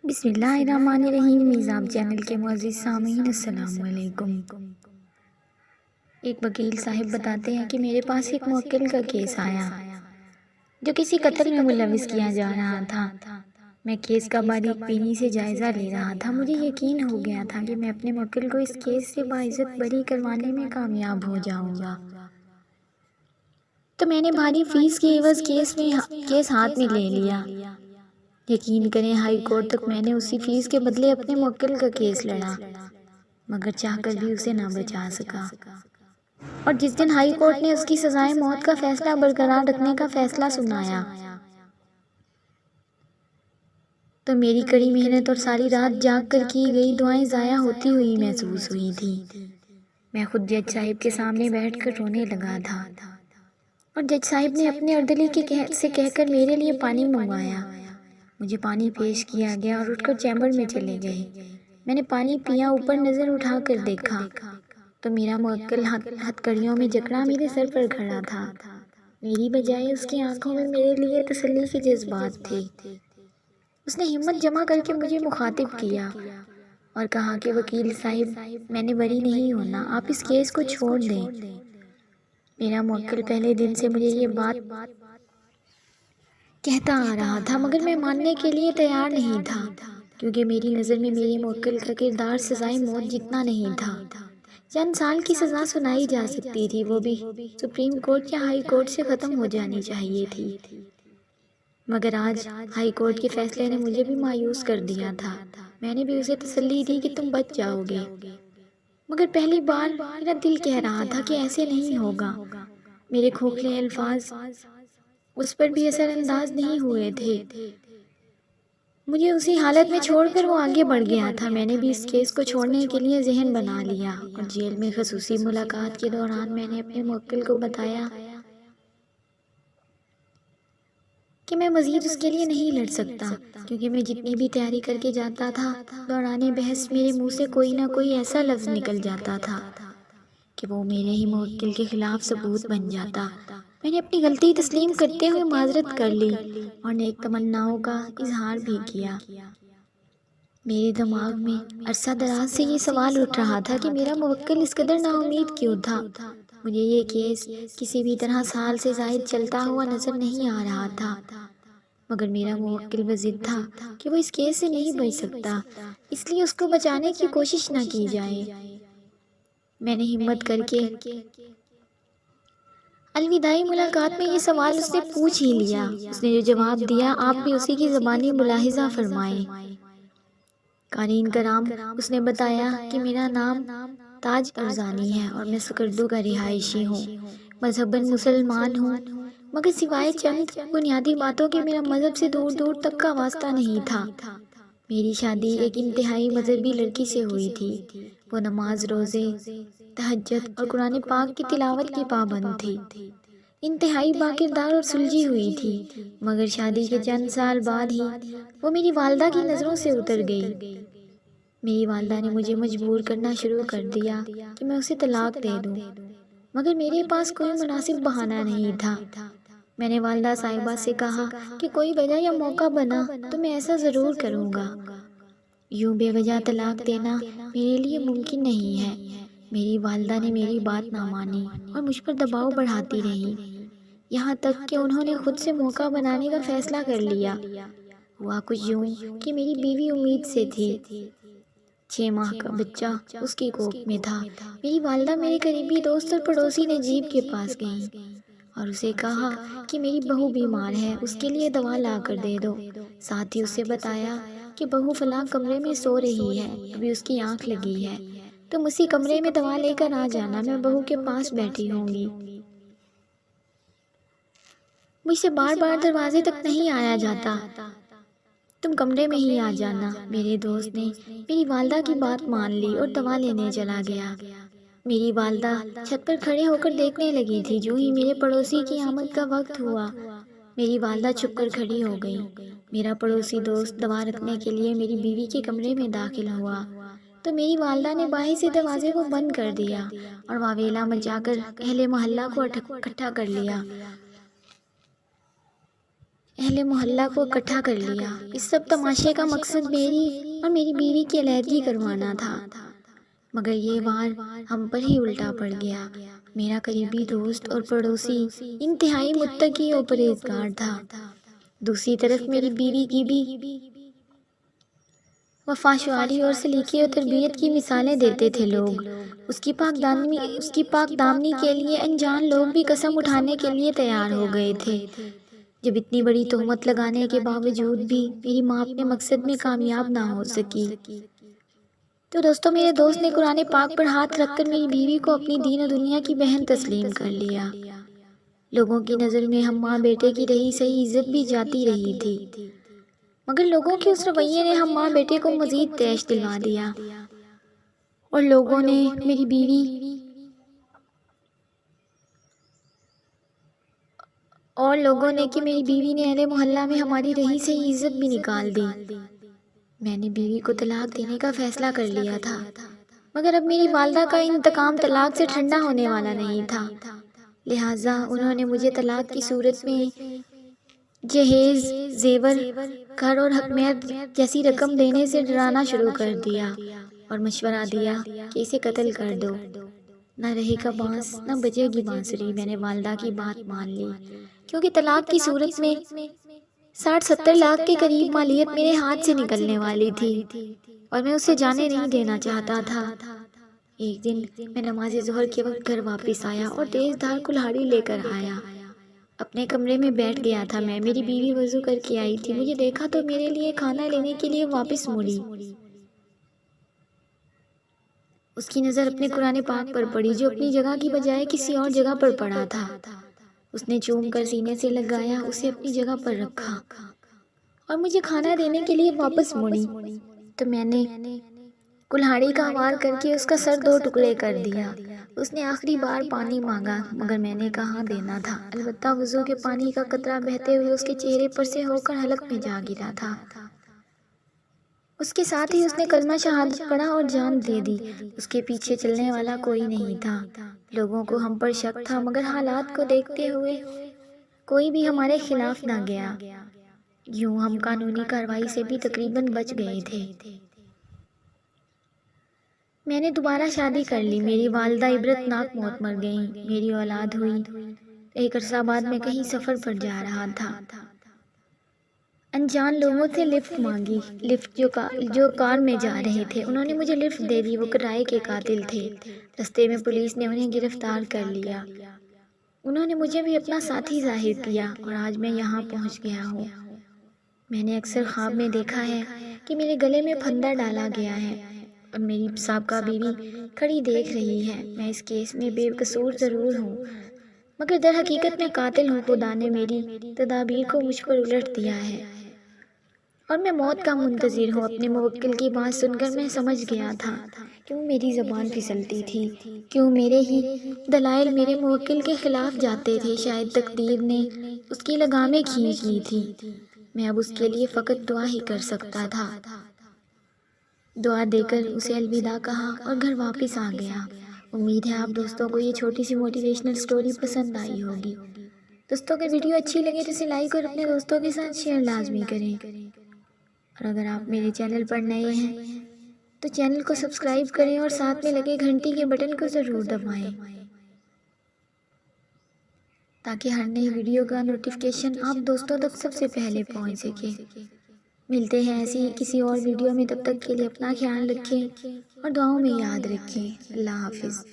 بسم اللہ الرحمن الرحیم۔ میزاب چینل کے معزز سامعین السلام علیکم۔ ایک وکیل صاحب بتاتے ہیں کہ میرے پاس ایک موکل کا کیس آیا جو کسی قتل میں ملوث کیا جا رہا تھا۔ میں کیس کا باریک بینی سے جائزہ لے رہا تھا۔ مجھے یقین ہو گیا تھا کہ میں اپنے موکل کو اس کیس سے باعزت بری کروانے میں کامیاب ہو جاؤں گا، تو میں نے بھاری فیس کے عوض کیس ہاتھ میں لے لیا۔ یقین کریں ہائی کورٹ تک میں نے اسی فیس کے بدلے اپنے موکل کا کیس لڑا، مگر چاہ کر بھی اسے نہ بچا سکا۔ اور جس دن ہائی کورٹ نے اس کی سزائے موت کا فیصلہ برقرار رکھنے کا فیصلہ سنایا تو میری کڑی محنت اور ساری رات جاگ کر کی گئی دعائیں ضائع ہوتی ہوئی محسوس ہوئی تھی۔ میں خود جج صاحب کے سامنے بیٹھ کر رونے لگا تھا، اور جج صاحب نے اپنے اردلی سے کہہ کر میرے لیے پانی منگوایا۔ مجھے پانی پیش کیا گیا اور اٹھ کر چیمبر میں چلے گئے۔ میں نے پانی پیا، اوپر نظر اٹھا کر دیکھا تو میرا موکل ہتھکڑیوں میں جکڑا میرے سر پر کھڑا تھا۔ میری بجائے اس کی آنکھوں میں میرے لیے تسلی کے جذبات تھے۔ اس نے ہمت جمع کر کے مجھے مخاطب کیا اور کہا کہ وکیل صاحب، میں نے بری نہیں ہونا، آپ اس کیس کو چھوڑ دیں۔ میرا موکل پہلے دن سے مجھے یہ بات کہتا آ رہا تھا، مگر میں ماننے کے لیے تیار نہیں تھا، کیونکہ میری نظر میں میرے موکل کا کردار سزائے موت جتنا نہیں تھا۔ چند سال کی سزا سنائی جا سکتی تھی، وہ بھی سپریم کورٹ یا ہائی کورٹ سے ختم ہو جانی چاہیے تھی، مگر آج ہائی کورٹ کے فیصلے نے مجھے بھی مایوس کر دیا تھا۔ میں نے بھی اسے تسلی دی کہ تم بچ جاؤ گے، مگر پہلی بار میرا دل کہہ رہا تھا کہ ایسے نہیں ہوگا۔ میرے کھوکھلے الفاظ اس پر بھی اثر انداز نہیں ہوئے تھے۔ مجھے اسی حالت میں چھوڑ کر وہ آگے بڑھ گیا تھا۔ میں نے بھی اس کیس کو چھوڑنے کے لیے ذہن بنا لیا، اور جیل میں خصوصی ملاقات کے دوران میں نے اپنے موکل کو بتایا کہ میں مزید اس کے لیے نہیں لڑ سکتا، کیونکہ میں جتنی بھی تیاری کر کے جاتا تھا، دوران بحث میرے منہ سے کوئی نہ کوئی ایسا لفظ نکل جاتا تھا کہ وہ میرے ہی موکل کے خلاف ثبوت بن جاتا۔ میں نے اپنی غلطی تسلیم کرتے ہوئے معذرت کر لی اور نیک تمناؤں کا اظہار بھی کیا۔ میرے دماغ میں عرصہ دراز سے یہ سوال اٹھ رہا تھا کہ میرا موکل اس قدر نا امید کیوں تھا۔ مجھے یہ کیس کسی بھی طرح سال سے زائد چلتا ہوا نظر نہیں آ رہا تھا، مگر میرا موکل بضد تھا کہ وہ اس کیس سے نہیں بچ سکتا، اس لیے اس کو بچانے کی کوشش نہ کی جائے۔ میں نے ہمت کر کے الوداعی ملاقات میں یہ سوال اس نے پوچھ ہی لیا۔ اس نے جو جواب دیا آپ بھی اسی کی زبانی ملاحظہ فرمائیں۔ قارئین کرام، اس نے بتایا کہ میرا نام تاج ارزانی ہے اور میں سکردو کا رہائشی ہوں، مذہباً مسلمان ہوں، مگر سوائے چند بنیادی باتوں کے میرا مذہب سے دور دور تک کا واسطہ نہیں تھا۔ میری شادی ایک انتہائی مذہبی لڑکی سے ہوئی تھی۔ وہ نماز، روزے، تہجد اور قرآن پاک کی تلاوت کی پابند تھی، انتہائی باکردار اور سلجھی ہوئی تھی، مگر شادی کے چند سال بعد ہی وہ میری والدہ کی نظروں سے اتر گئی۔ میری والدہ نے مجھے مجبور کرنا شروع کر دیا کہ میں اسے طلاق دے دوں، مگر میرے پاس کوئی مناسب بہانہ نہیں تھا۔ میں نے والدہ صاحبہ سے کہا کہ کوئی وجہ یا موقع بنا تو میں ایسا ضرور کروں گا۔ یوں بے وجہ طلاق دینا میرے لیے ممکن نہیں ہے۔ میری والدہ نے میری بات نہ مانی اور مجھ پر دباؤ بڑھاتی رہی، یہاں تک کہ انہوں نے خود سے موقع بنانے کا فیصلہ کر لیا۔ ہوا کچھ یوں کہ میری بیوی امید سے تھی، 6 ماہ کا بچہ اس کی کوکھ میں تھا۔ میری والدہ میرے قریبی دوست اور پڑوسی نجیب کے پاس گئیں اور اسے کہا کہ میری بہو بیمار ہے، اس کے لیے دوا لا کر دے دو۔ ساتھ ہی اسے بتایا کہ بہو فلاں کمرے میں سو رہی ہے، ابھی اس کی آنکھ لگی ہے، تم اسی کمرے میں دوا لے کر آ جانا، میں بہو کے پاس بیٹھی ہوں گی۔ مجھ سے بار بار دروازے تک نہیں آیا جاتا، تم کمرے میں ہی آ جانا۔ میرے دوست نے میری والدہ کی بات مان لی اور دوا لینے چلا گیا۔ میری والدہ چھت پر کھڑے ہو کر دیکھنے لگی تھی۔ جو ہی میرے پڑوسی کی آمد کا وقت ہوا، میری والدہ چھپ کر کھڑی ہو گئی۔ میرا پڑوسی دوست دوا رکھنے کے لیے میری بیوی کے کمرے میں داخل ہوا تو میری والدہ نے باہر سے دروازے کو بند کر دیا اور واویلا مچا کر اہل محلہ کو اکٹھا کر لیا۔ اہل محلہ کو اکٹھا کر لیا۔ اس سب تماشے کا مقصد میری اور میری بیوی کی علیحدگی کروانا تھا، مگر یہ وار ہم پر ہی الٹا پڑ گیا۔ میرا قریبی دوست اور پڑوسی انتہائی متقی اور پرہیزگار تھا۔ دوسری طرف میری بیوی کی بھی وفاشواری اور سلیقے اور تربیت کی مثالیں دیتے تھے لوگ۔ اس کی پاک دامنی کے لیے انجان لوگ بھی قسم اٹھانے کے لیے تیار ہو گئے تھے۔ جب اتنی بڑی تہمت لگانے کے باوجود بھی میری ماں اپنے مقصد میں کامیاب نہ ہو سکی تو دوستوں میرے دوست نے قرآن پاک پر ہاتھ رکھ کر میری بیوی کو اپنی دین و دنیا کی بہن تسلیم کر لیا۔ لوگوں کی نظر میں ہم ماں بیٹے کی رہی صحیح عزت بھی جاتی رہی تھی، مگر لوگوں کے اس رویے نے ہم ماں بیٹے کو مزید تیش دلوا دیا، اور لوگوں نے کہ میری بیوی نے اہل محلہ میں ہماری رہی صحیح عزت بھی نکال دی۔ میں نے بیوی کو طلاق دینے کا فیصلہ کر لیا تھا، مگر اب میری والدہ کا انتقام طلاق سے ٹھنڈا ہونے والا نہیں تھا، لہٰذا انہوں نے مجھے طلاق کی صورت میں جہیز، زیور، گھر اور حق مہر جیسی رقم دینے سے ڈرانا شروع کر دیا اور مشورہ دیا کہ اسے قتل کر دو، نہ رہے گا بانس نہ بجے گی بانسری۔ میں نے والدہ کی بات مان لی، کیونکہ طلاق کی صورت میں 60-70 لاکھ کے قریب مالیت میرے ہاتھ سے نکلنے والی تھی اور میں اسے جانے نہیں دینا چاہتا تھا۔ ایک دن میں نماز ظہر کے وقت گھر واپس آیا اور تیز دھار کلہاڑی لے کر آیا۔ اپنے کمرے میں بیٹھ گیا تھا میں، میری بیوی وضو کر کے آئی تھی، مجھے دیکھا تو میرے لیے کھانا لینے کے لیے واپس مڑی۔ اس کی نظر اپنے قرآن پاک پر پڑی جو اپنی جگہ کی بجائے کسی اور جگہ پر پڑا تھا۔ اس نے چوم کر سینے سے لگایا، اسے اپنی جگہ پر رکھا اور مجھے کھانا دینے کے لیے واپس مڑی تو میں نے کلہاڑی کا وار کر کے اس کا سر 2 ٹکڑے کر دیا۔ اس نے آخری بار پانی مانگا، مگر میں نے کہاں دینا تھا، البتہ وضو کے پانی کا قطرہ بہتے ہوئے اس کے چہرے پر سے ہو کر حلق میں جا گرا تھا۔ اس کے ساتھ ہی اس نے کلمہ شہادت پڑھا اور جان دے دی۔ اس کے پیچھے چلنے والا کوئی نہیں تھا۔ لوگوں کو ہم پر شک تھا، مگر حالات کو دیکھتے ہوئے کوئی بھی ہمارے خلاف نہ گیا۔ یوں ہم قانونی کارروائی سے بھی تقریباً بچ گئے تھے۔ میں نے دوبارہ شادی کر لی، میری والدہ عبرت ناک موت مر گئیں، میری اولاد ہوئی۔ ایک عرصہ بعد میں کہیں سفر پر جا رہا تھا، انجان لوگوں سے لفٹ مانگی۔ جو کار میں جا رہے تھے انہوں نے مجھے لفٹ دے دی، وہ کرائے کے قاتل تھے۔ رستے میں پولیس نے انہیں گرفتار کر لیا۔ انہوں نے مجھے بھی اپنا ساتھی ظاہر کیا اور آج میں یہاں پہنچ گیا ہوں۔ میں نے اکثر خواب میں دیکھا ہے کہ میرے گلے میں پھندا ڈالا گیا ہے اور میری سابقہ بیوی کھڑی دیکھ رہی ہے۔ میں اس کیس میں بے قصور ضرور ہوں، مگر در حقیقت میں قاتل ہوں۔ خدا نے میری تدابیر کو مجھ پر الٹ دیا ہے اور میں موت کا منتظر ہوں۔ اپنے موکل کی بات سن کر میں سمجھ گیا تھا کیوں میری زبان پھسلتی تھی، کیوں میرے ہی دلائل میرے موکل کے خلاف جاتے تھے۔ شاید تقدیر نے اس کی لگامیں کھینچ لی تھی۔ میں اب اس کے لیے فقط دعا ہی کر سکتا تھا۔ دعا دے کر اسے الوداع کہا اور گھر واپس آ گیا۔ امید ہے آپ دوستوں کو یہ چھوٹی سی موٹیویشنل سٹوری پسند آئی ہوگی۔ دوستوں اگر ویڈیو اچھی لگے تو اسے لائک اور اپنے دوستوں کے ساتھ شیئر لازمی کریں، اور اگر آپ میرے چینل پر نئے ہیں تو چینل کو سبسکرائب کریں اور ساتھ میں لگے گھنٹی کے بٹن کو ضرور دبائیں تاکہ ہر نئی ویڈیو کا نوٹیفیکیشن آپ دوستوں تک سب سے پہلے پہنچ سکے۔ ملتے ہیں ایسی کسی اور ویڈیو میں، تب تک کے لیے اپنا خیال رکھیں اور دعاؤں میں یاد رکھیں۔ اللہ حافظ۔